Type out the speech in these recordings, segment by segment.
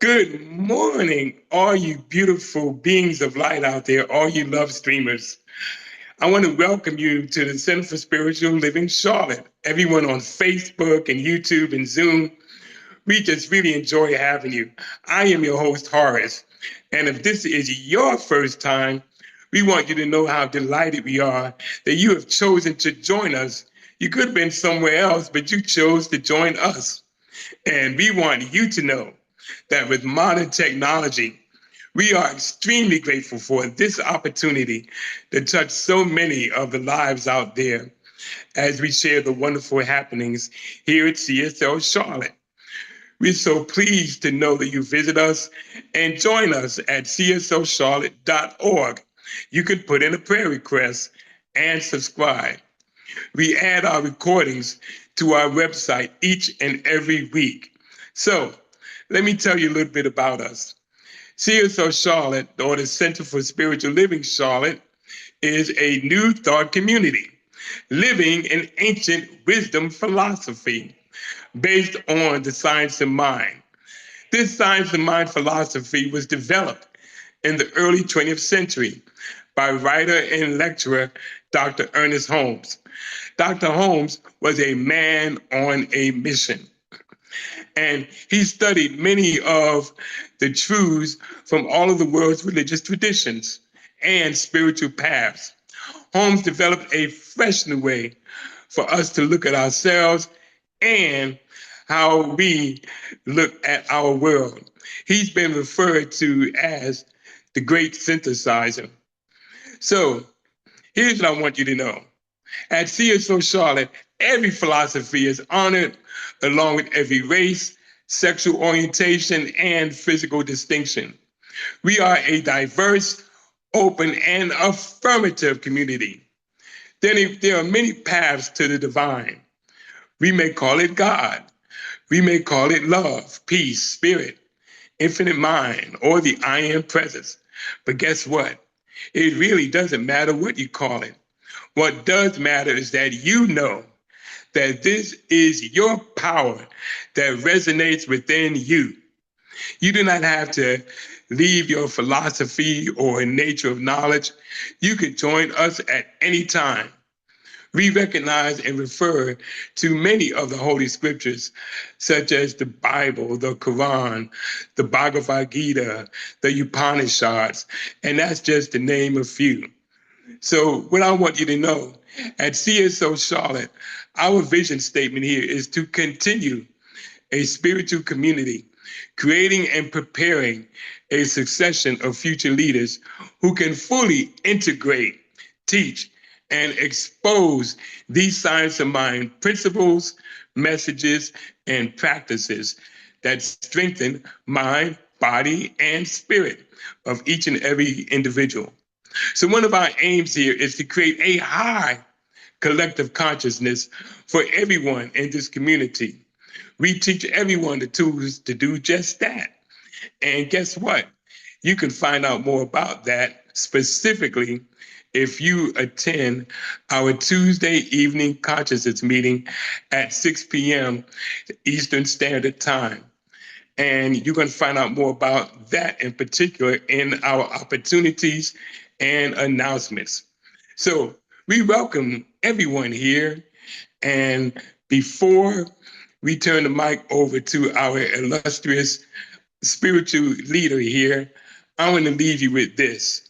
Good morning, all you beautiful beings of light out there, all you love streamers. I want to welcome you to the Center for Spiritual Living Charlotte. Everyone on Facebook and YouTube and Zoom, we just really enjoy having you. I am your host, Horace. And if this is your first time, we want you to know how delighted we are that you have chosen to join us. You could have been somewhere else, but you chose to join us. And we want you to know that with modern technology, we are extremely grateful for this opportunity to touch so many of the lives out there as we share the wonderful happenings here at CSL Charlotte. We're so pleased to know that you visit us and join us at cslcharlotte.org. You can put in a prayer request and subscribe. We add our recordings to our website each and every week. So let me tell you a little bit about us. CSO Charlotte, or the Center for Spiritual Living Charlotte, is a new thought community living in ancient wisdom philosophy based on the science of mind. This science of mind philosophy was developed in the early 20th century by writer and lecturer Dr. Ernest Holmes. Dr. Holmes was a man on a mission. And he studied many of the truths from all of the world's religious traditions and spiritual paths. Holmes developed a fresh new way for us to look at ourselves and how we look at our world. He's been referred to as the great synthesizer. So here's what I want you to know. At CSO Charlotte, every philosophy is honored along with every race, sexual orientation, and physical distinction. We are a diverse, open, and affirmative community. There are many paths to the divine. We may call it God. We may call it love, peace, spirit, infinite mind, or the I am presence. But guess what? It really doesn't matter what you call it. What does matter is that you know that this is your power that resonates within you. You do not have to leave your philosophy or nature of knowledge. You can join us at any time. We recognize and refer to many of the Holy Scriptures, such as the Bible, the Quran, the Bhagavad Gita, the Upanishads, and that's just to name a few. So what I want you to know, at CSO Charlotte, our vision statement here is to continue a spiritual community, creating and preparing a succession of future leaders who can fully integrate, teach, and expose these science of mind principles, messages, and practices that strengthen mind, body, and spirit of each and every individual. So one of our aims here is to create a high collective consciousness for everyone in this community. We teach everyone the tools to do just that. And guess what? You can find out more about that specifically if you attend our Tuesday evening consciousness meeting at 6 p.m. Eastern Standard Time. And you're going to find out more about that in particular in our opportunities and announcements. So we welcome everyone here. And before we turn the mic over to our illustrious spiritual leader here, I want to leave you with this.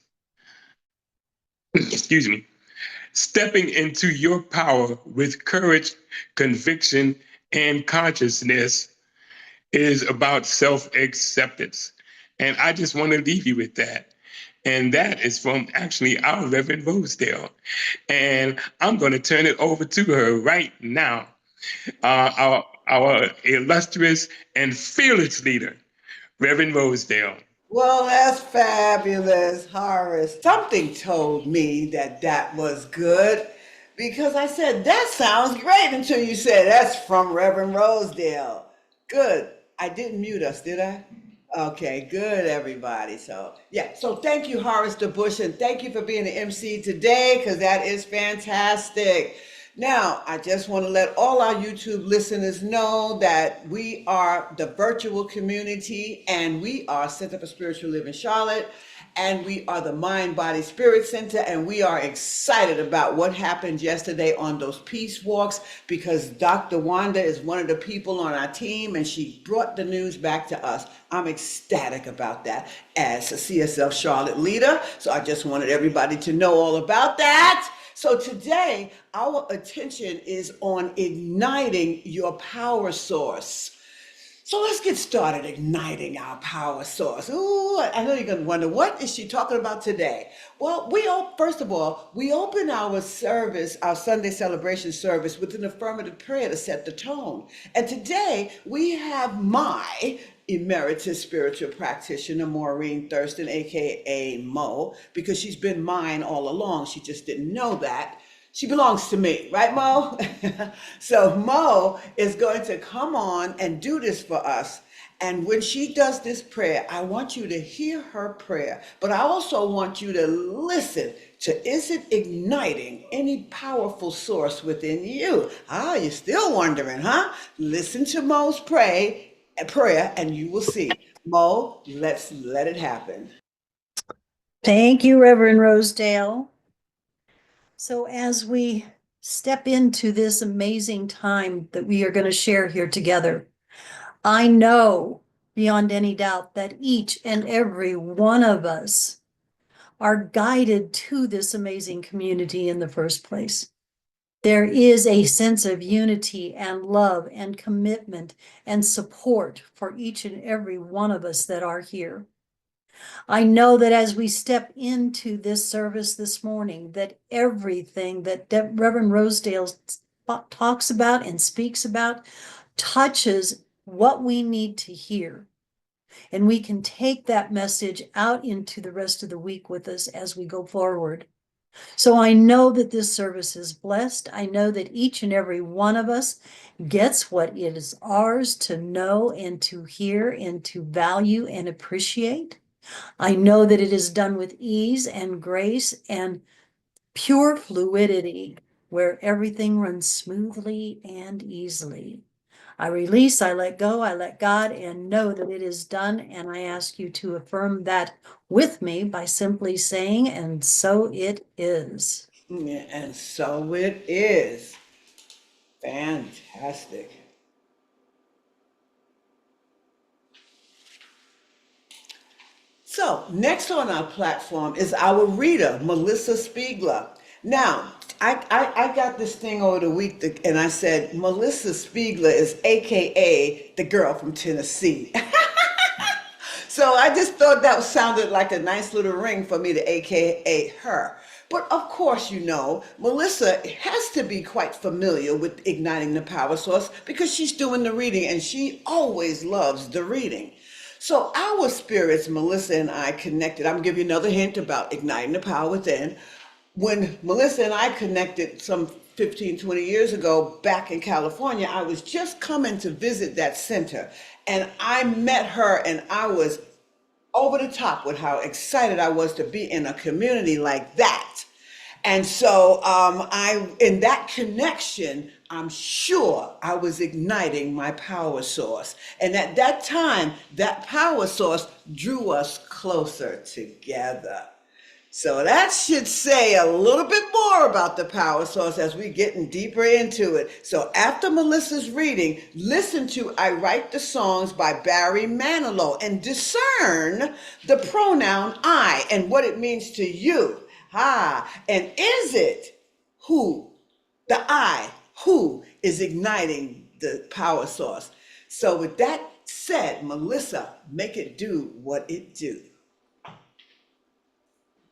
Excuse me. Stepping into your power with courage, conviction, and consciousness is about self-acceptance. And I just want to leave you with that. And that is from actually our Reverend Rosedale. And I'm going to turn it over to her right now, our illustrious and fearless leader, Reverend Rosedale. Well, that's fabulous, Horace. Something told me that that was good because I said, that sounds great until you said, that's from Reverend Rosedale. Good. I didn't mute us, did I? Okay, good, everybody. So thank you, Horace DeBush, and thank you for being the MC today because that is fantastic. Now, I just want to let all our YouTube listeners know that we are the virtual community and we are Center for Spiritual Living Charlotte and we are the Mind Body Spirit Center and we are excited about what happened yesterday on those peace walks because Dr. Wanda is one of the people on our team and she brought the news back to us. I'm ecstatic about that as a CSL Charlotte leader. So I just wanted everybody to know all about that. So today, our attention is on igniting your power source. So let's get started igniting our power source. Ooh, I know you're going to wonder, what is she talking about today? Well, first of all, we open our service, our Sunday celebration service, with an affirmative prayer to set the tone. And today we have my emeritus spiritual practitioner, Maureen Thurston, aka Mo, because she's been mine all along. She just didn't know that. She belongs to me, right, Mo? So Mo is going to come on and do this for us. And when she does this prayer, I want you to hear her prayer, but I also want you to listen to, is it igniting any powerful source within you? Ah, you're still wondering, huh? Listen to Mo's prayer and you will see. Mo, let's let it happen. Thank you, Reverend Rosedale. So as we step into this amazing time that we are going to share here together, I know beyond any doubt that each and every one of us are guided to this amazing community in the first place. There is a sense of unity and love and commitment and support for each and every one of us that are here. I know that as we step into this service this morning, that everything that Reverend Rosedale talks about and speaks about touches what we need to hear. And we can take that message out into the rest of the week with us as we go forward. So I know that this service is blessed. I know that each and every one of us gets what it is ours to know and to hear and to value and appreciate. I know that it is done with ease and grace and pure fluidity, where everything runs smoothly and easily. I release, I let go, I let God, and know that it is done. And I ask you to affirm that with me by simply saying, and so it is. Yeah, and so it is. Fantastic. So, next on our platform is our reader, Melissa Spiegler. Now, I got this thing over the week and I said, Melissa Spiegler is AKA the girl from Tennessee. So I just thought that sounded like a nice little ring for me to AKA her. But of course, you know, Melissa has to be quite familiar with igniting the power source because she's doing the reading and she always loves the reading. So our spirits, Melissa and I connected. I'm gonna give you another hint about igniting the power within. When Melissa and I connected some 15, 20 years ago back in California, I was just coming to visit that center. And I met her and I was over the top with how excited I was to be in a community like that. And so in that connection, I'm sure I was igniting my power source. And at that time, that power source drew us closer together. So that should say a little bit more about the power source as we getting deeper into it. So after Melissa's reading, listen to I Write the Songs by Barry Manilow and discern the pronoun I and what it means to you. And is it who, the I, who is igniting the power source? So with that said, Melissa, make it do what it do.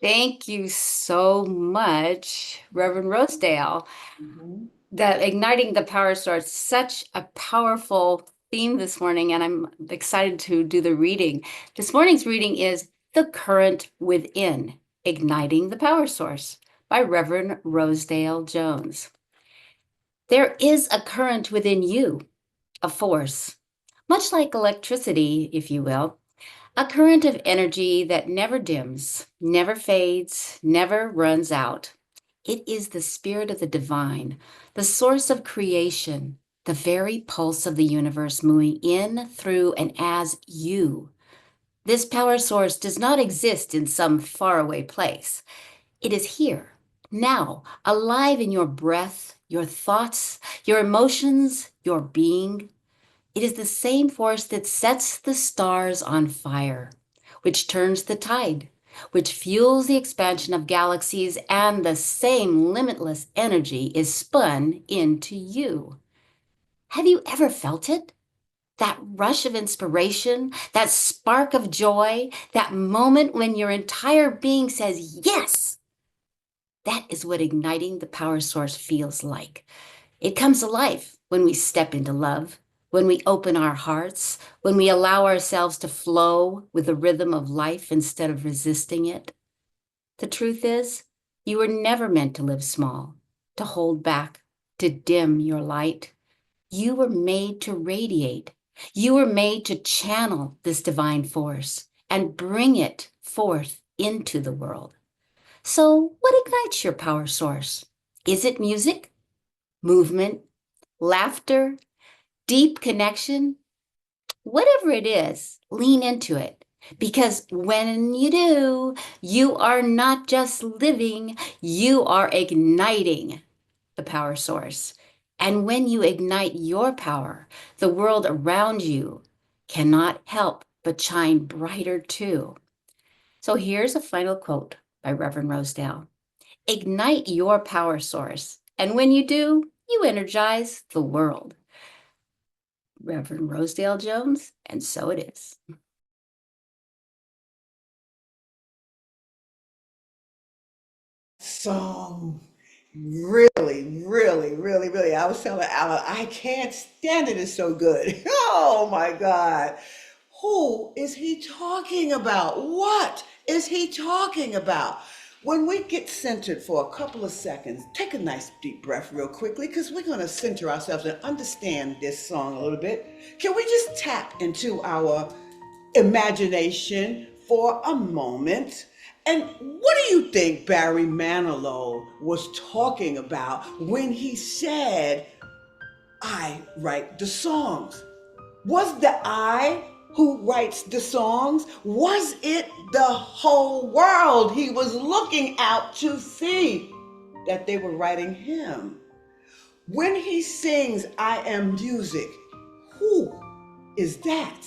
Thank you so much, Reverend Rosedale. Mhm. That igniting the power source, such a powerful theme this morning, and I'm excited to do the reading. This morning's reading is The Current Within, Igniting the Power Source by Reverend Rosedale Jones. There is a current within you, a force, much like electricity, if you will. A current of energy that never dims, never fades, never runs out. It is the spirit of the divine, the source of creation, the very pulse of the universe moving in, through, and as you. This power source does not exist in some faraway place. It is here, now, alive in your breath, your thoughts, your emotions, your being. It is the same force that sets the stars on fire, which turns the tide, which fuels the expansion of galaxies, and the same limitless energy is spun into you. Have you ever felt it? That rush of inspiration, that spark of joy, that moment when your entire being says, yes! That is what igniting the power source feels like. It comes alive when we step into love, when we open our hearts, when we allow ourselves to flow with the rhythm of life instead of resisting it. The truth is, you were never meant to live small, to hold back, to dim your light. You were made to radiate. You were made to channel this divine force and bring it forth into the world. So, what ignites your power source? Is it music, movement, laughter, deep connection? Whatever it is, lean into it. Because when you do, you are not just living, you are igniting the power source. And when you ignite your power, the world around you cannot help but shine brighter too. So here's a final quote by Reverend Rosedale. Ignite your power source. And when you do, you energize the world. Reverend Rosedale Jones, and so it is. Song really, really, really, really. I was telling Alan, I can't stand it. It's so good. Oh my God. Who is he talking about? What is he talking about? When we get centered for a couple of seconds, take a nice deep breath real quickly because we're going to center ourselves and understand this song a little bit. Can we just tap into our imagination for a moment? And what do you think Barry Manilow was talking about when he said, I write the songs? Was the I who writes the songs? Was it the whole world he was looking out to see that they were writing him? When he sings, I am music, who is that?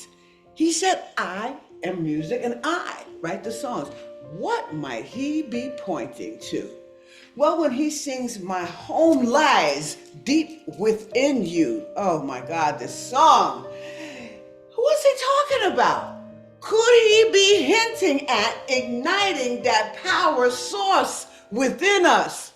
He said, I am music and I write the songs. What might he be pointing to? Well, when he sings, my home lies deep within you. Oh my God, this song. What's he talking about? Could he be hinting at igniting that power source within us?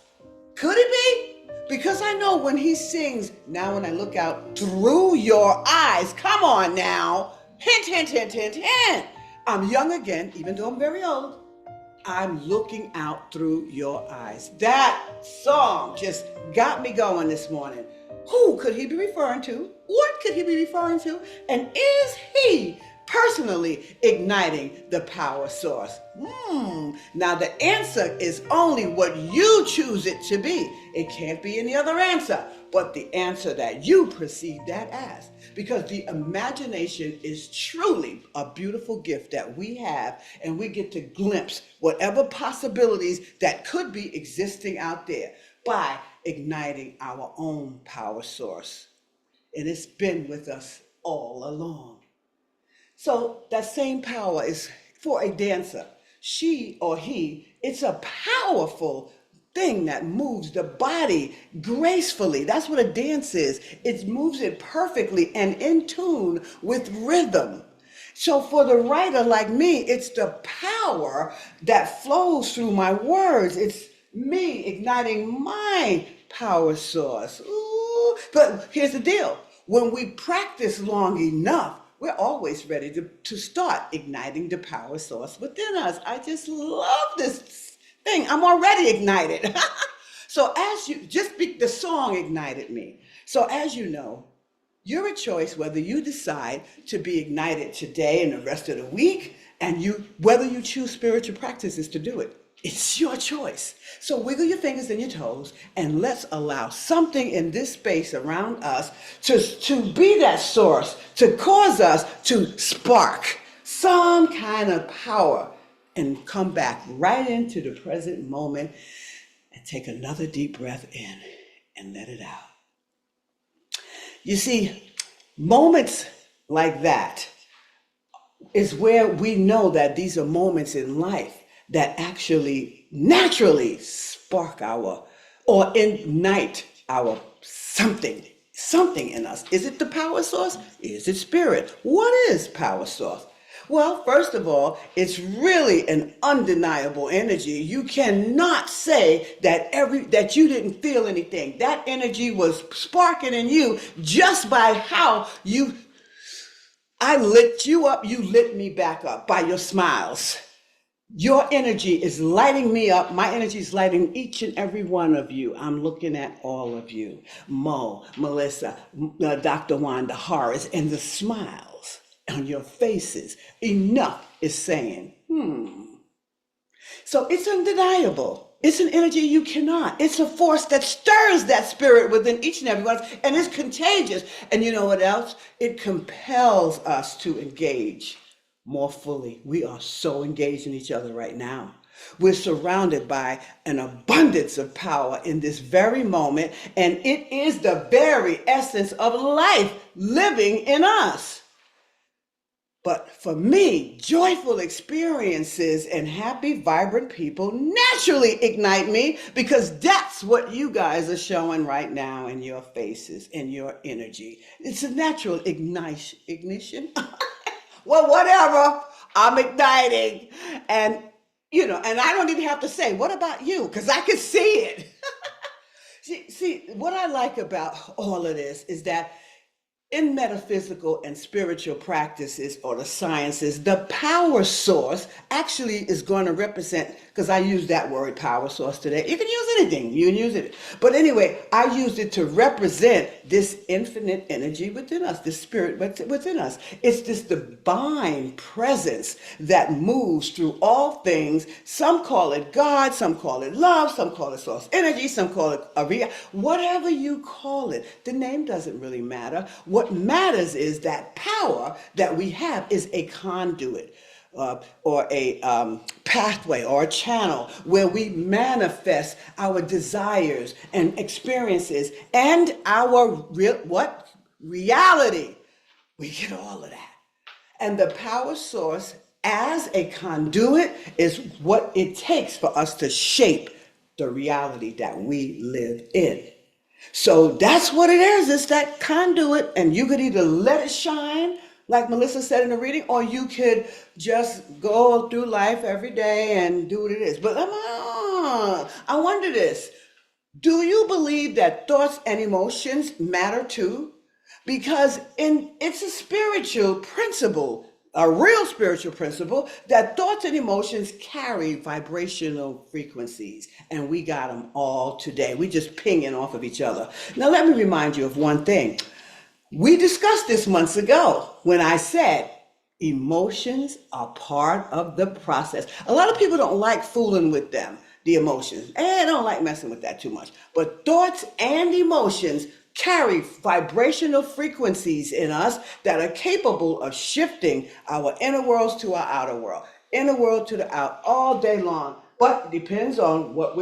Could it be? Because I know when he sings, now when I look out through your eyes, come on now, hint, hint, hint, hint, hint. I'm young again, even though I'm very old. I'm looking out through your eyes. That song just got me going this morning. Who could he be referring to? What could he be referring to? And is he personally igniting the power source? Now the answer is only what you choose it to be. It can't be any other answer but the answer that you perceive that as. Because the imagination is truly a beautiful gift that we have, and we get to glimpse whatever possibilities that could be existing out there by igniting our own power source. And it's been with us all along. So that same power is for a dancer. She or he, it's a powerful thing that moves the body gracefully. That's what a dance is. It moves it perfectly and in tune with rhythm. So for the writer like me, it's the power that flows through my words. It's me igniting my power source. Ooh. But here's the deal. When we practice long enough, we're always ready to start igniting the power source within us. I just love this thing. I'm already ignited. So as you, the song ignited me. So as you know, you're a choice whether you decide to be ignited today and the rest of the week, and whether you choose spiritual practices to do it. It's your choice. So wiggle your fingers and your toes and let's allow something in this space around us to be that source, to cause us to spark some kind of power and come back right into the present moment and take another deep breath in and let it out. You see, moments like that is where we know that these are moments in life that actually naturally spark our or ignite our something in us. Is it the power source? Is it spirit? What is power source? Well, first of all, it's really an undeniable energy. You cannot say that you didn't feel anything. That energy was sparking in you just by how I lit you up, you lit me back up by your smiles. Your energy is lighting me up. My energy is lighting each and every one of you. I'm looking at all of you. Mo, Melissa, Dr. Wanda, Horace, and the smiles on your faces. Enough is saying, So it's undeniable. It's an energy you cannot. It's a force that stirs that spirit within each and every one, and it's contagious. And you know what else? It compels us to engage more fully. We are so engaged in each other right now. We're surrounded by an abundance of power in this very moment, and it is the very essence of life living in us. But for me, joyful experiences and happy, vibrant people naturally ignite me because that's what you guys are showing right now in your faces, in your energy. It's a natural ignition. Well, whatever, I'm igniting. And, and I don't even have to say, what about you? Because I can see it. See, what I like about all of this is that in metaphysical and spiritual practices or the sciences, the power source actually is going to represent, because I use that word power source today. You can use anything, you can use it. But anyway, I used it to represent this infinite energy within us, this spirit within us. It's this divine presence that moves through all things. Some call it God, some call it love, some call it source energy, some call it whatever you call it. The name doesn't really matter. What matters is that power that we have is a conduit or a pathway or a channel where we manifest our desires and experiences and our reality. We get all of that. And the power source as a conduit is what it takes for us to shape the reality that we live in. So that's what it is. It's that conduit, and you could either let it shine, like Melissa said in the reading, or you could just go through life every day and do what it is. But I wonder this. Do you believe that thoughts and emotions matter too? Because it's a spiritual principle, a real spiritual principle, that thoughts and emotions carry vibrational frequencies. And we got them all today. We just pinging off of each other. Now, let me remind you of one thing. We discussed this months ago when I said emotions are part of the process. A lot of people don't like fooling with them, the emotions. I don't like messing with that too much. But thoughts and emotions carry vibrational frequencies in us that are capable of shifting our inner worlds to our outer world, inner world to the out, all day long. But it depends on what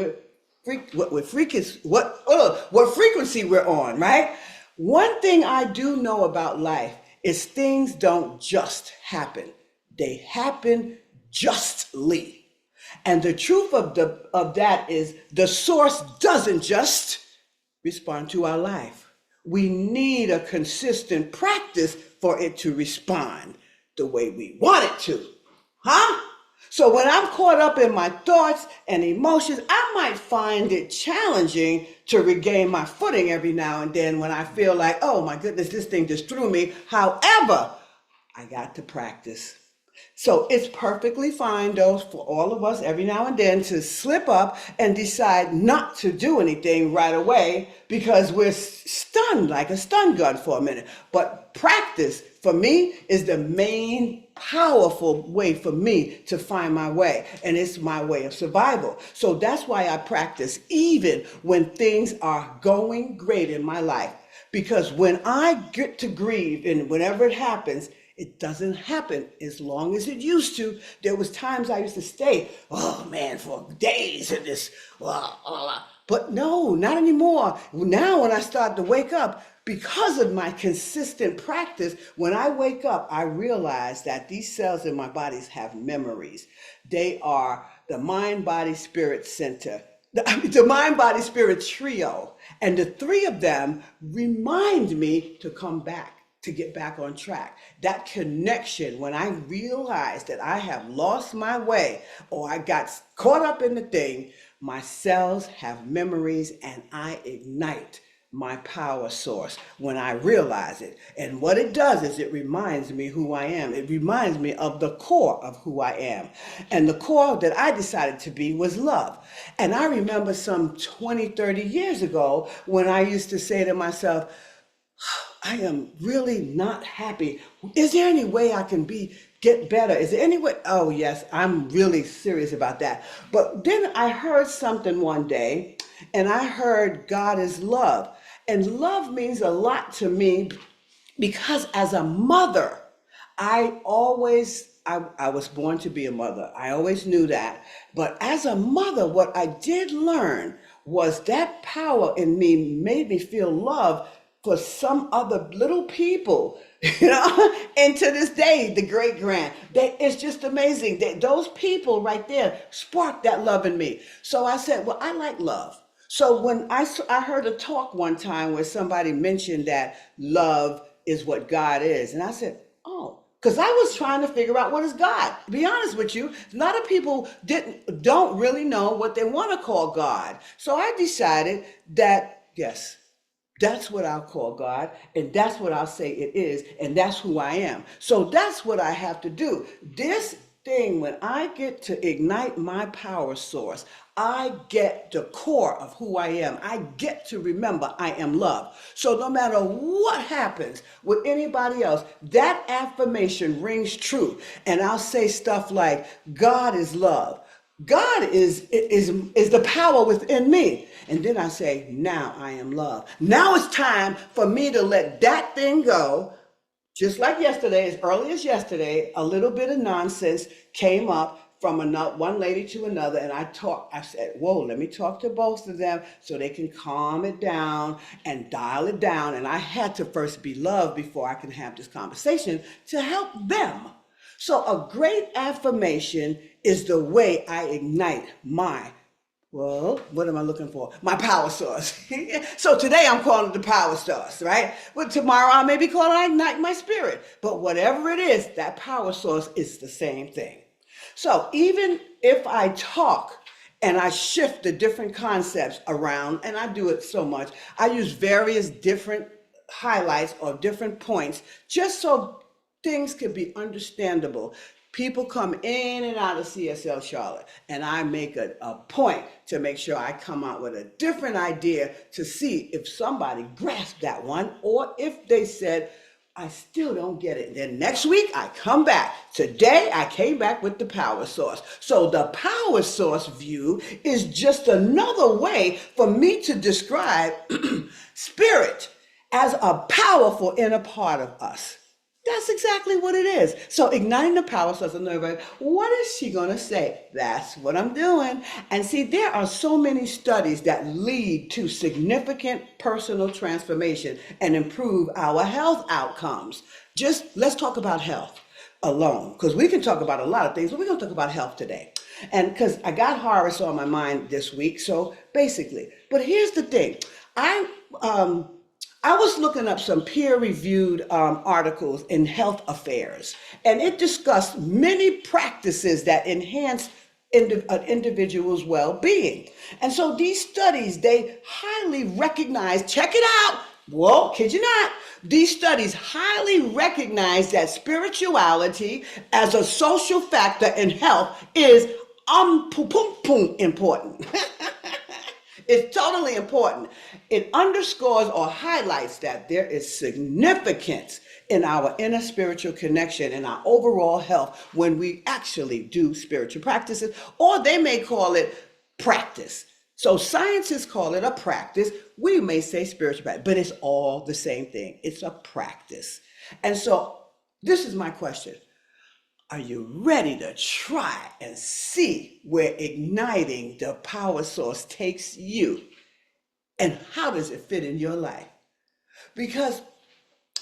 frequency we're on, right? One thing I do know about life is things don't just happen. They happen justly. And the truth of that is the source doesn't just respond to our life. We need a consistent practice for it to respond the way we want it to. So when I'm caught up in my thoughts and emotions, I might find it challenging to regain my footing every now and then when I feel like, oh my goodness, this thing just threw me. However, I got to practice. So it's perfectly fine, though, for all of us every now and then to slip up and decide not to do anything right away because we're stunned like a stun gun for a minute. But practice for me is the main powerful way for me to find my way. And it's my way of survival. So that's why I practice even when things are going great in my life. Because when I get to grieve and whenever it happens, it doesn't happen as long as it used to. There was times I used to stay, oh man, for days in this, but no, not anymore. Now when I start to wake up, because of my consistent practice, when I wake up, I realize that these cells in my bodies have memories. They are the mind, body, spirit center, the mind, body, spirit trio. And the three of them remind me to come back, to get back on track. That connection, when I realize that I have lost my way or I got caught up in the thing, my cells have memories and I ignite my power source when I realize it. And what it does is it reminds me who I am. It reminds me of the core of who I am. And the core that I decided to be was love. And I remember some 20, 30 years ago when I used to say to myself, I am really not happy. Is there any way I can get better? Is there any way? Oh yes, I'm really serious about that. But then I heard something one day, and I heard God is love. And love means a lot to me because as a mother, I was born to be a mother. I always knew that. But as a mother, what I did learn was that power in me made me feel love for some other little people, and to this day, the great grand, it's just amazing that those people right there sparked that love in me. So I said, well, I like love. So when I heard a talk one time where somebody mentioned that love is what God is, and I said, oh, because I was trying to figure out what is God. To be honest with you, a lot of people don't really know what they want to call God. So I decided that, yes, that's what I'll call God, and that's what I'll say it is, and that's who I am. So that's what I have to do. This thing, when I get to ignite my power source, I get the core of who I am. I get to remember I am love. So no matter what happens with anybody else, that affirmation rings true. And I'll say stuff like, God is love. God is the power within me. And then I say, now I am love. Now it's time for me to let that thing go. Just like yesterday, as early as yesterday, a little bit of nonsense came up from one lady to another. And I said, whoa, let me talk to both of them so they can calm it down and dial it down. And I had to first be loved before I can have this conversation to help them. So a great affirmation is the way I ignite what am I looking for? My power source. So today I'm calling it the power source, right? But tomorrow I may be calling it ignite my spirit. But whatever it is, that power source is the same thing. So even if I talk and I shift the different concepts around, and I do it so much, I use various different highlights or different points just so things can be understandable. People come in and out of CSL Charlotte, and I make a point to make sure I come out with a different idea to see if somebody grasped that one, or if they said, I still don't get it. Then next week I come back. Today I came back with the power source. So the power source view is just another way for me to describe spirit as a powerful inner part of us. That's exactly what it is. So igniting the power source, what is she going to say? That's what I'm doing. And see, there are so many studies that lead to significant personal transformation and improve our health outcomes. Let's talk about health alone, because we can talk about a lot of things, but we're going to talk about health today. And because I got Horace on my mind this week, so basically, but here's the thing. I was looking up some peer-reviewed articles in Health Affairs, and it discussed many practices that enhance an individual's well-being. And so these studies, they highly recognize, check it out, whoa, kid you not, these studies highly recognize that spirituality as a social factor in health is important. It's totally important. It underscores or highlights that there is significance in our inner spiritual connection and our overall health when we actually do spiritual practices, or they may call it practice. So scientists call it a practice. We may say spiritual practice, but it's all the same thing. It's a practice. And so this is my question. Are you ready to try and see where igniting the power source takes you? And how does it fit in your life? Because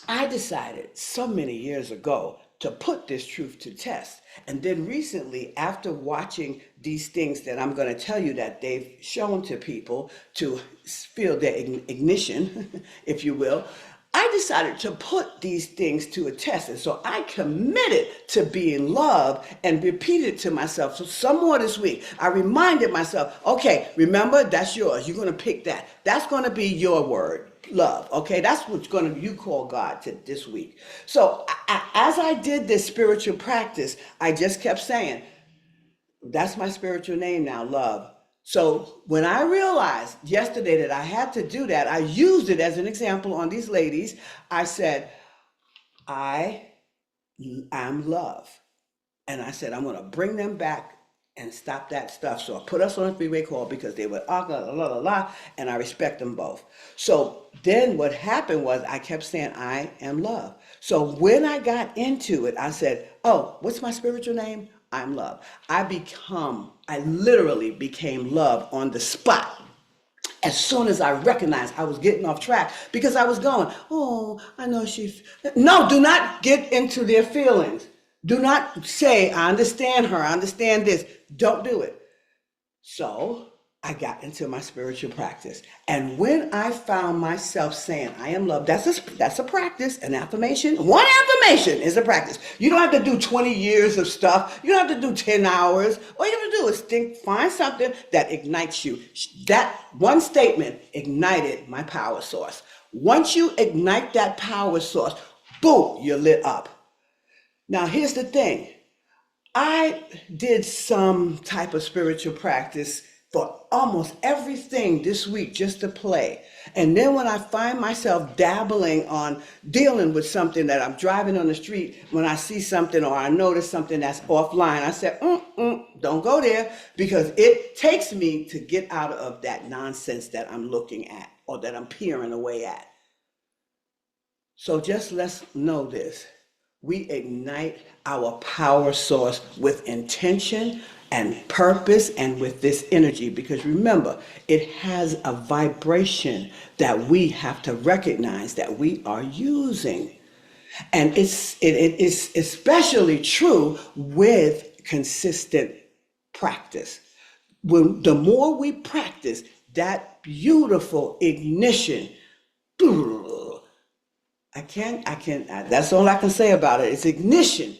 I decided so many years ago to put this truth to test. And then recently, after watching these things that I'm going to tell you that they've shown to people to feel their ignition, if you will, I decided to put these things to a test. And so I committed to being loved and repeated to myself. So some more this week, I reminded myself, okay, remember, that's yours. You're going to pick that. That's going to be your word. Love. Okay, that's what's going to you call God to this week. So as I did this spiritual practice, I just kept saying, that's my spiritual name now, love. So when I realized yesterday that I had to do that, I used it as an example on these ladies. I said, I am love. And I said, I'm going to bring them back and stop that stuff. So I put us on a three-way call because they were and I respect them both. So then what happened was I kept saying, I am love. So when I got into it, I said, oh, what's my spiritual name? I'm love. I literally became love on the spot. As soon as I recognized I was getting off track because I was going, oh, I know no, do not get into their feelings. Do not say, I understand her, I understand this. Don't do it. So I got into my spiritual practice. And when I found myself saying, I am loved, that's a practice, an affirmation. One affirmation is a practice. You don't have to do 20 years of stuff. You don't have to do 10 hours. All you have to do is find something that ignites you. That one statement ignited my power source. Once you ignite that power source, boom, you're lit up. Now, here's the thing. I did some type of spiritual practice for almost everything this week just to play. And then when I find myself dabbling on dealing with something that I'm driving on the street, when I see something or I notice something that's offline, I said, don't go there, because it takes me to get out of that nonsense that I'm looking at or that I'm peering away at. So just let's know this. We ignite our power source with intention and purpose and with this energy, because remember, it has a vibration that we have to recognize that we are using. And it is especially true with consistent practice. The more we practice that beautiful ignition, that's all I can say about it. It's ignition.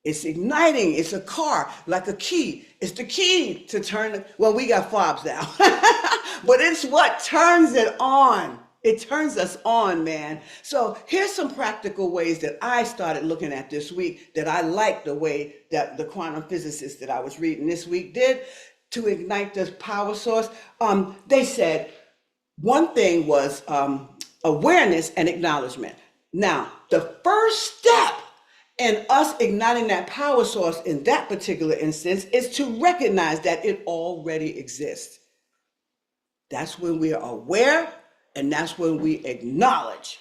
It's igniting. It's a car, like a key. It's the key to turn, well, we got fobs now, but it's what turns it on. It turns us on, man. So here's some practical ways that I started looking at this week that I like the way that the quantum physicists that I was reading this week did to ignite this power source. They said one thing was awareness and acknowledgement. Now, the first step in us igniting that power source in that particular instance is to recognize that it already exists. That's when we are aware, and that's when we acknowledge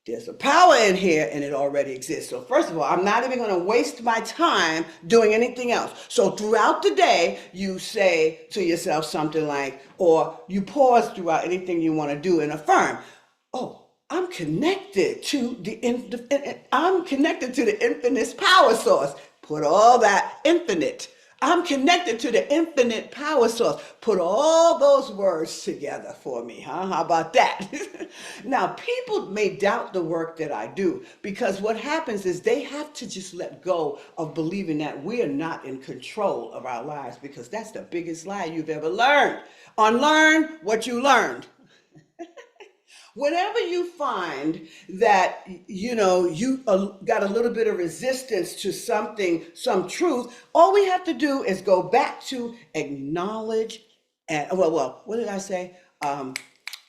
there's a power in here and it already exists. So first of all, I'm not even going to waste my time doing anything else. So throughout the day, you say to yourself something like, or you pause throughout anything you want to do and affirm, oh, I'm connected to the infinite power source. Put all that infinite. I'm connected to the infinite power source. Put all those words together for me, huh? How about that? Now, people may doubt the work that I do, because what happens is they have to just let go of believing that we are not in control of our lives, because that's the biggest lie you've ever learned. Unlearn what you learned. Whenever you find that, you got a little bit of resistance to something, some truth, all we have to do is go back to acknowledge and, what did I say?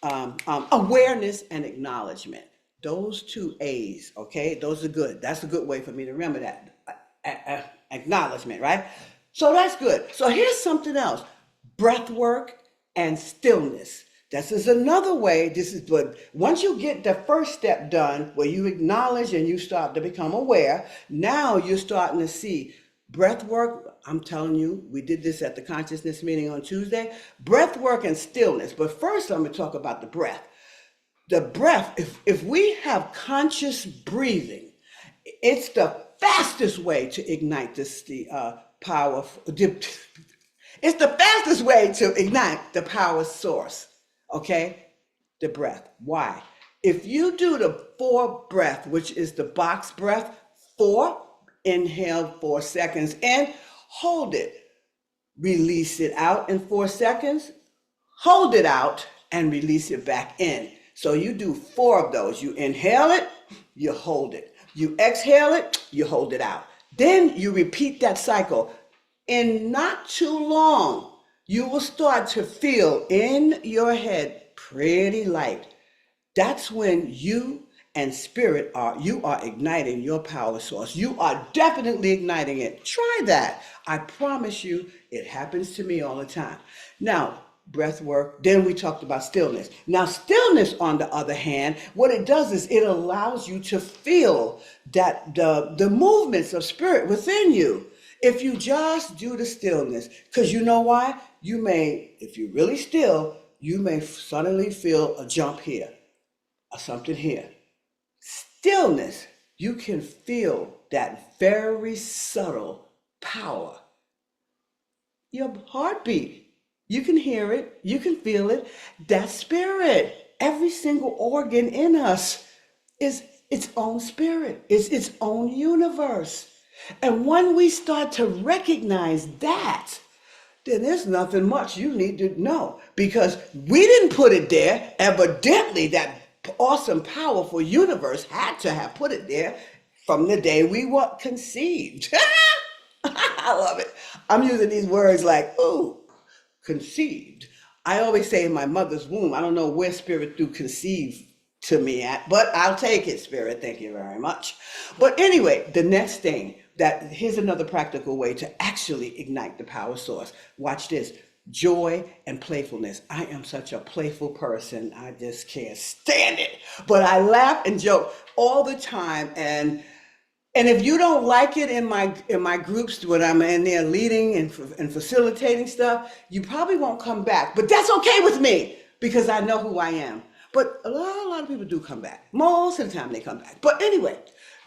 Awareness and acknowledgement. those two A's, okay? Those are good. That's a good way for me to remember that. Acknowledgement, right? So that's good. So here's something else. Breath work and stillness. This is another way. This is, but once you get the first step done, where you acknowledge and you start to become aware, now you're starting to see breath work. I'm telling you, we did this at the consciousness meeting on Tuesday. Breath work and stillness. But first, I'm going to talk about the breath. The breath, if we have conscious breathing, it's the fastest way to ignite the power. It's the fastest way to ignite the power source. Okay, the breath. Why? If you do the 4 breath, which is the box breath, 4, inhale 4 seconds in, hold it, release it out in 4 seconds, hold it out, and release it back in. So you do 4 of those. You inhale it, you hold it. You exhale it, you hold it out. Then you repeat that cycle. In not too long, you will start to feel in your head pretty light. That's when you and spirit are igniting your power source. You are definitely igniting it. Try that. I promise you, it happens to me all the time. Now, breath work, then we talked about stillness. Now, stillness, on the other hand, what it does is it allows you to feel that the movements of spirit within you. If you just do the stillness, because you know why? You may, if you're really still, you may suddenly feel a jump here or something here. Stillness, you can feel that very subtle power. Your heartbeat, you can hear it, you can feel it. That spirit, every single organ in us is its own spirit, is its own universe. And when we start to recognize that, then there's nothing much you need to know, because we didn't put it there. Evidently, that awesome, powerful universe had to have put it there from the day we were conceived. I love it. I'm using these words like, ooh, conceived. I always say in my mother's womb. I don't know where spirit threw conceive to me at, but I'll take it, spirit. Thank you very much. But anyway, the next thing, here's another practical way to actually ignite the power source. Watch this. Joy and playfulness. I am such a playful person. I just can't stand it. But I laugh and joke all the time. And if you don't like it in my groups when I'm in there leading and facilitating stuff, you probably won't come back. But that's okay with me, because I know who I am. But a lot of people do come back. Most of the time they come back. But anyway,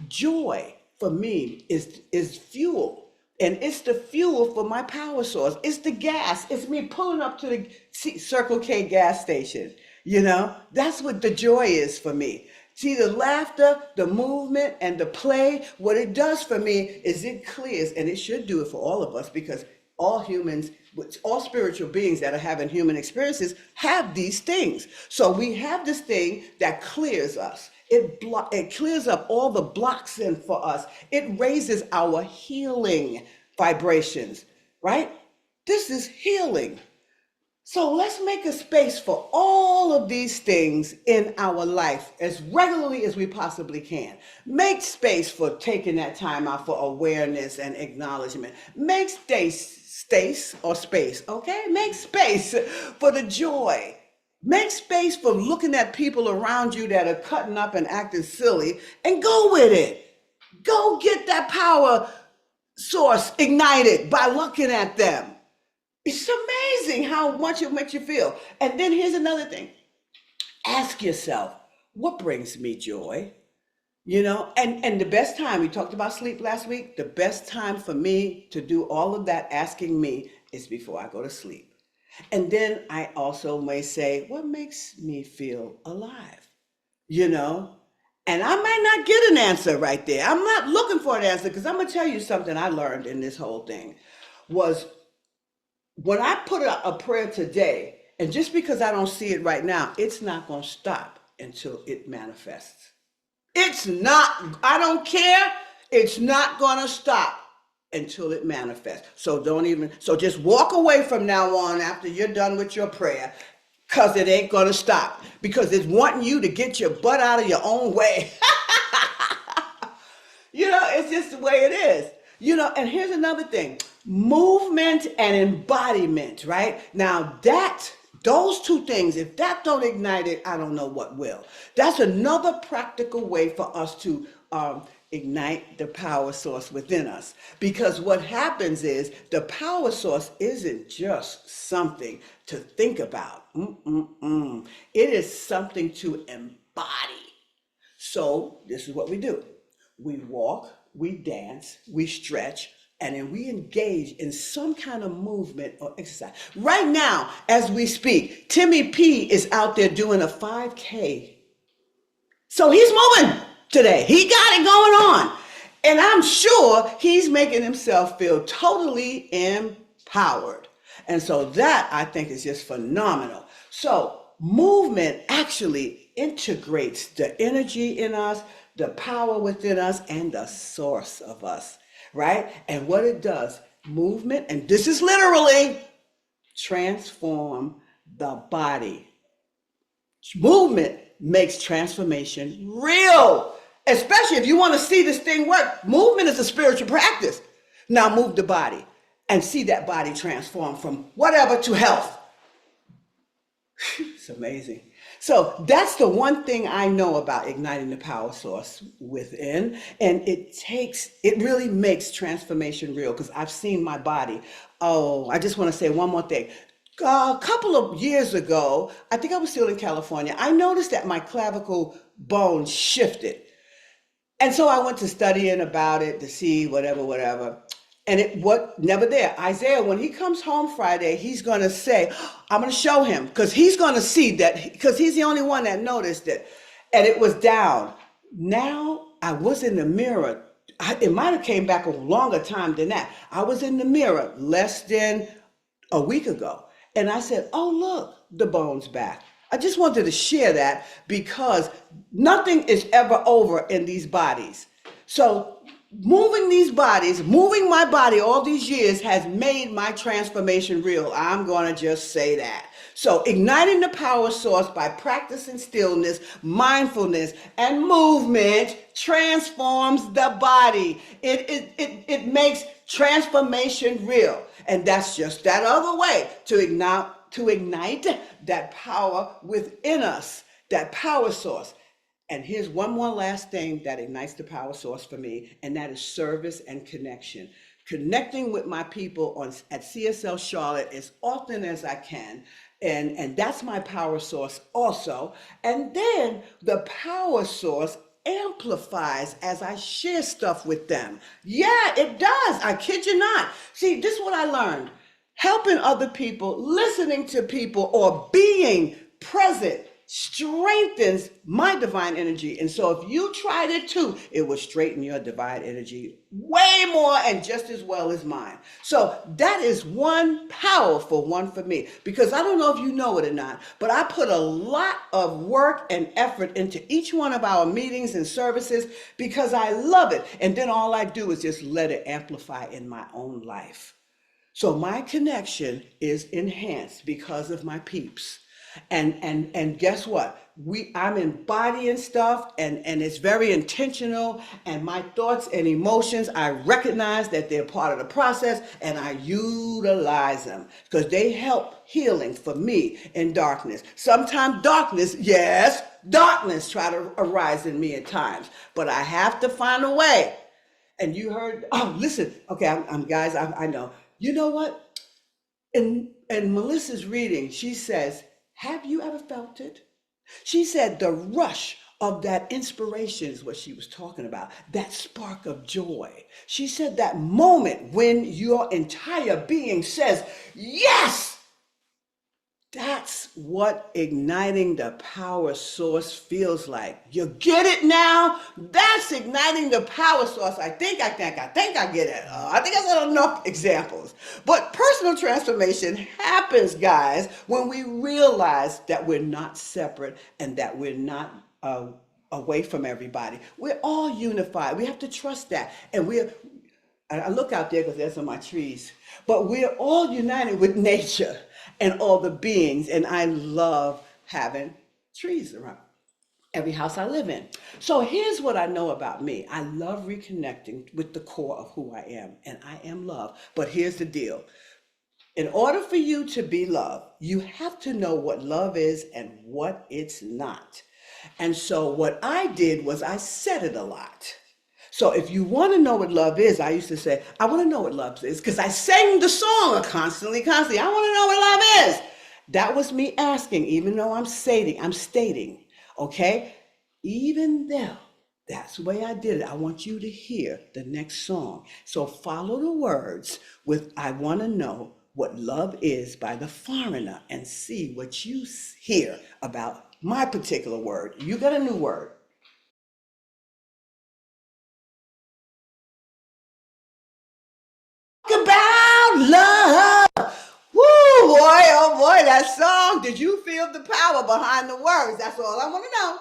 joy for me is fuel. And it's the fuel for my power source. It's the gas. It's me pulling up to the Circle K gas station. You know, that's what the joy is for me. See, the laughter, the movement, and the play, what it does for me is it clears, and it should do it for all of us, because all humans, all spiritual beings that are having human experiences have these things. So we have this thing that clears us. It clears up all the blocks in for us. It raises our healing vibrations, right? This is healing. So let's make a space for all of these things in our life as regularly as we possibly can. Make space for taking that time out for awareness and acknowledgement. Make space, okay? Make space for the joy. Make space for looking at people around you that are cutting up and acting silly, and go with it. Go get that power source ignited by looking at them. It's amazing how much it makes you feel. And then here's another thing. Ask yourself, what brings me joy? You know, and the best time, we talked about sleep last week, the best time for me to do all of that asking me is before I go to sleep. And then I also may say, what makes me feel alive? You know, and I might not get an answer right there. I'm not looking for an answer, because I'm going to tell you something I learned in this whole thing was, when I put a prayer today, and just because I don't see it right now, it's not going to stop until it manifests. It's not, I don't care. It's not going to stop until it manifests. So so just walk away from now on after you're done with your prayer. because it ain't going to stop, because it's wanting you to get your butt out of your own way. It's just the way it is. And here's another thing: movement and embodiment, right? Now, those two things, if that don't ignite it, I don't know what will. That's another practical way for us to ignite the power source within us. Because what happens is the power source isn't just something to think about. It is something to embody. So this is what we do. We walk, we dance, we stretch, and then we engage in some kind of movement or exercise. Right now, as we speak, Timmy P is out there doing a 5K. So he's moving today. He got it going on. And I'm sure he's making himself feel totally empowered. And so that, I think, is just phenomenal. So movement actually integrates the energy in us, the power within us, and the source of us, right? And what it does, movement, and this is literally transform the body. Movement makes transformation real, especially if you want to see this thing work. Movement is a spiritual practice. Now move the body and see that body transform from whatever to health. It's amazing. So that's the one thing I know about igniting the power source within. And it really makes transformation real, because I've seen my body. Oh, I just want to say one more thing. A couple of years ago, I think I was still in California, I noticed that my clavicle bone shifted. And so I went to studying about it to see whatever. And never there. Isaiah, when he comes home Friday, he's going to say, I'm going to show him, because he's going to see that, because he's the only one that noticed it. And it was down. Now I was in the mirror. It might have came back a longer time than that. I was in the mirror less than a week ago. And I said, oh, look, the bone's back. I just wanted to share that, because nothing is ever over in these bodies. So moving these bodies, moving my body all these years has made my transformation real. I'm going to just say that. So igniting the power source by practicing stillness, mindfulness, and movement transforms the body. It makes transformation real. And that's just that other way to ignite that power within us, that power source. And here's one more last thing that ignites the power source for me, and that is service and connection. Connecting with my people at CSL Charlotte as often as I can. And that's my power source also. And then the power source amplifies as I share stuff with them. Yeah, it does. I kid you not. See, this is what I learned. Helping other people, listening to people, or being present strengthens my divine energy. And so if you tried it too, it will straighten your divine energy way more and just as well as mine. So that is one powerful one for me, because I don't know if you know it or not, but I put a lot of work and effort into each one of our meetings and services because I love it. And then all I do is just let it amplify in my own life. So my connection is enhanced because of my peeps. And guess what? I'm embodying stuff, and it's very intentional, and my thoughts and emotions, I recognize that they're part of the process, and I utilize them because they help healing for me in darkness. Sometimes darkness try to arise in me at times, but I have to find a way. And you heard, oh, listen, okay, I'm guys, I know. You know what? In Melissa's reading, she says, have you ever felt it? She said the rush of that inspiration is what she was talking about, that spark of joy. She said that moment when your entire being says, yes, that's what igniting the power source feels like. You get it now? That's igniting the power source. I think I get it. I think I said enough examples. But personal transformation happens, guys, when we realize that we're not separate and that we're not away from everybody. We're all unified. We have to trust that. And I look out there because there's some of my trees. But we're all united with nature. and all the beings. And I love having trees around every house I live in. So here's what I know about me. I love reconnecting with the core of who I am, and I am love. But here's the deal. In order for you to be love, you have to know what love is and what it's not. And so what I did was I said it a lot. So if you want to know what love is, I used to say, I want to know what love is, because I sang the song constantly. I want to know what love is. That was me asking, even though I'm stating, okay? Even though that's the way I did it, I want you to hear the next song. So follow the words with I want to know what love is by the foreigner and see what you hear about my particular word. You got a new word. About love. Woo, boy, oh boy, that song. Did you feel the power behind the words? That's all I want to know.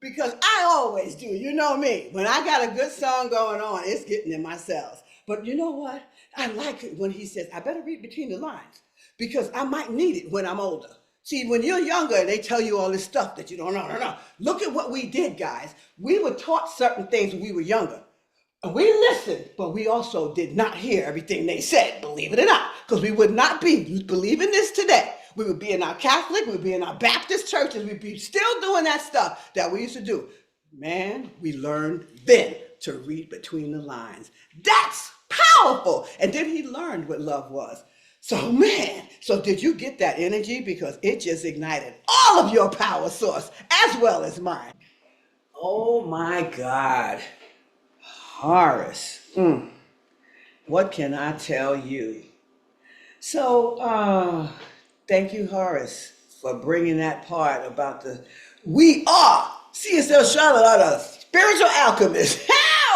Because I always do. You know me. When I got a good song going on, it's getting in my cells. But you know what? I like it when he says, I better read between the lines because I might need it when I'm older. See, when you're younger, they tell you all this stuff that you don't know. No. Look at what we did, guys. We were taught certain things when we were younger. And we listened, but we also did not hear everything they said, believe it or not, because we would not be believing this today. We would be in our Catholic, we would be in our Baptist churches, we'd be still doing that stuff that we used to do. Man, we learned then to read between the lines. That's powerful. And then he learned what love was. So man, so did you get that energy? Because it just ignited all of your power source as well as mine. Oh my God. Horace, what can I tell you? So, thank you, Horace, for bringing that part about we are CSL Charlotte are the spiritual alchemists.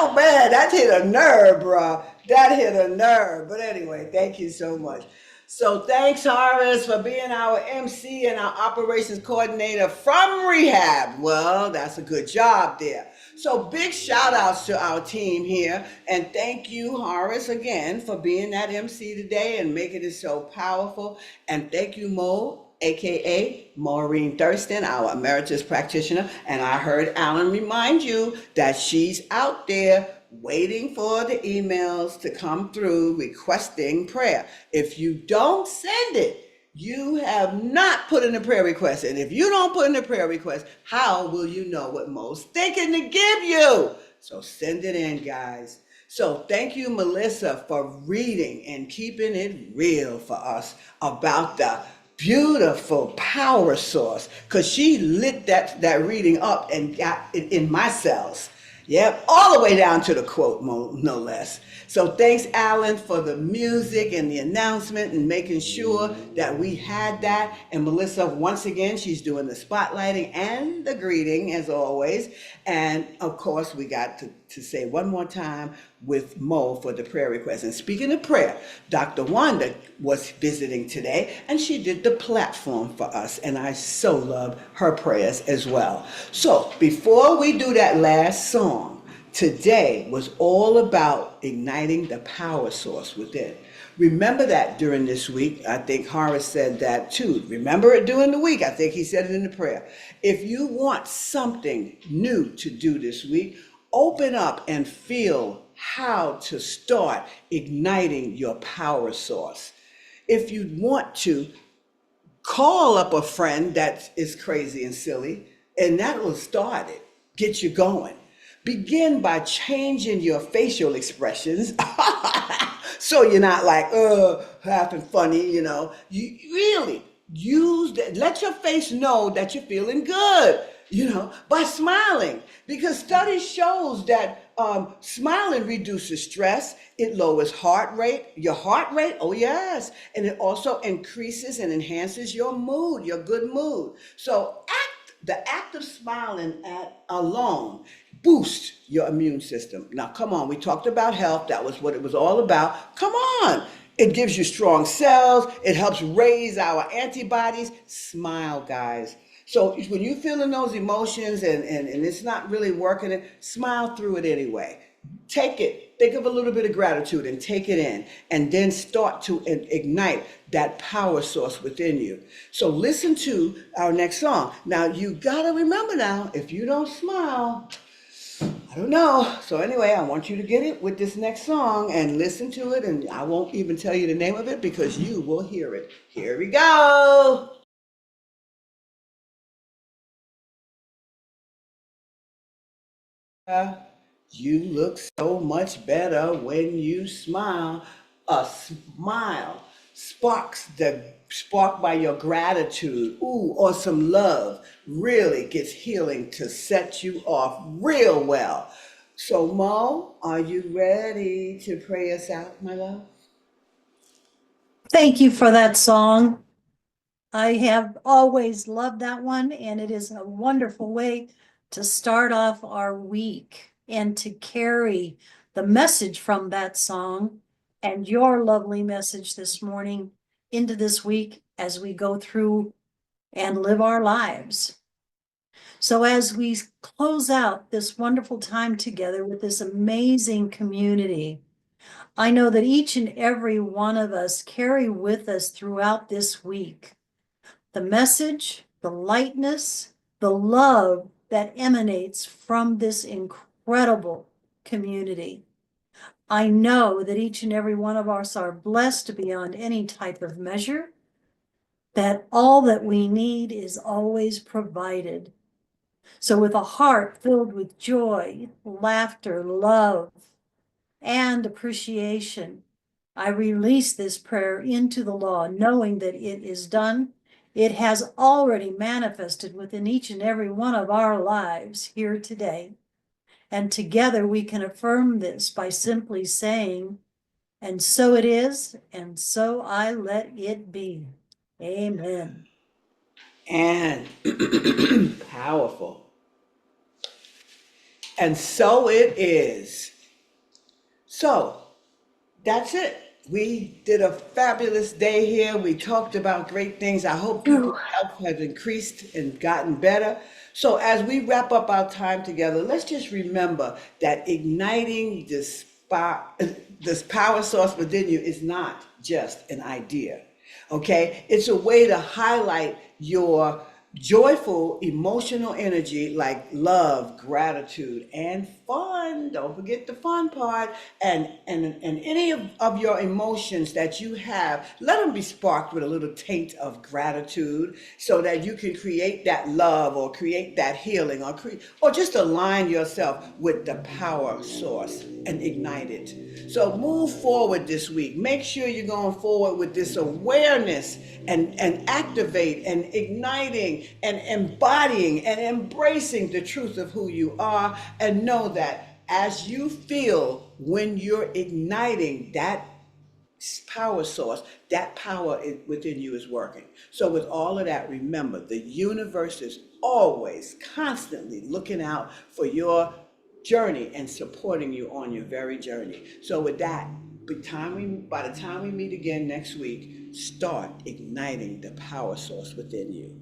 Oh man, that hit a nerve, bro. That hit a nerve. But anyway, thank you so much. So thanks, Horace, for being our MC and our operations coordinator from rehab. Well, that's a good job there. So big shout outs to our team here. And thank you, Horace, again for being that MC today and making it so powerful. And thank you, Mo, aka Maureen Thurston, our emeritus practitioner. And I heard Alan remind you that she's out there waiting for the emails to come through requesting prayer. If you don't send it, you have not put in a prayer request. And if you don't put in a prayer request, how will you know what Mo's thinking to give you? So send it in, guys. So thank you, Melissa, for reading and keeping it real for us about the beautiful power source, because she lit that reading up and got it in my cells. Yep, all the way down to the quote, no less. So thanks, Alan, for the music and the announcement and making sure that we had that. And Melissa, once again, she's doing the spotlighting and the greeting, as always. And of course, we got to say one more time with Mo for the prayer request. And speaking of prayer, Dr. Wanda was visiting today, and she did the platform for us. And I so love her prayers as well. So before we do that last song, today was all about igniting the power source within. Remember that during this week. I think Horace said that too. Remember it during the week. I think he said it in the prayer. If you want something new to do this week, open up and feel how to start igniting your power source. If you want to, call up a friend that is crazy and silly, and that will start it, get you going. Begin by changing your facial expressions so you're not like, having funny, you know. You really use that, let your face know that you're feeling good, you know, by smiling. Because study shows that smiling reduces stress, it lowers your heart rate, oh yes, and it also increases and enhances your mood, your good mood. So the act of smiling alone boost your immune system. Now, come on, we talked about health. That was what it was all about. Come on. It gives you strong cells. It helps raise our antibodies. Smile, guys. So when you're feeling those emotions and it's not really working, smile through it anyway. Take it, think of a little bit of gratitude and take it in, and then start to ignite that power source within you. So listen to our next song. Now you gotta remember now, if you don't smile, I don't know. So anyway, I want you to get it with this next song and listen to it, and I won't even tell you the name of it because you will hear it. Here we go. You look so much better when you smile. A smile sparked by your gratitude, ooh, or some love, really gets healing to set you off real well. So, Mo, are you ready to pray us out, my love? Thank you for that song. I have always loved that one, and it is a wonderful way to start off our week and to carry the message from that song and your lovely message this morning into this week as we go through and live our lives. So as we close out this wonderful time together with this amazing community, I know that each and every one of us carry with us throughout this week the message, the lightness, the love that emanates from this incredible community. I know that each and every one of us are blessed beyond any type of measure, that all that we need is always provided. So, with a heart filled with joy, laughter, love, and appreciation, I release this prayer into the law, knowing that it is done. It has already manifested within each and every one of our lives here today. And together we can affirm this by simply saying, and so it is, and so I let it be. Amen. And powerful. And so it is. So that's it. We did a fabulous day here. We talked about great things. I hope people's health has increased and gotten better. So as we wrap up our time together, let's just remember that igniting this power source within you is not just an idea. Okay? It's a way to highlight your joyful emotional energy like love, gratitude, and fun. Don't forget the fun part. And any of your emotions that you have, let them be sparked with a little taint of gratitude so that you can create that love or create that healing or just align yourself with the power source and ignite it. So move forward this week. Make sure you're going forward with this awareness and activate and igniting and embodying and embracing the truth of who you are, and know that as you feel when you're igniting that power source, that power within you is working. So with all of that, remember the universe is always constantly looking out for your journey and supporting you on your very journey. So with that, by the time we meet again next week, start igniting the power source within you.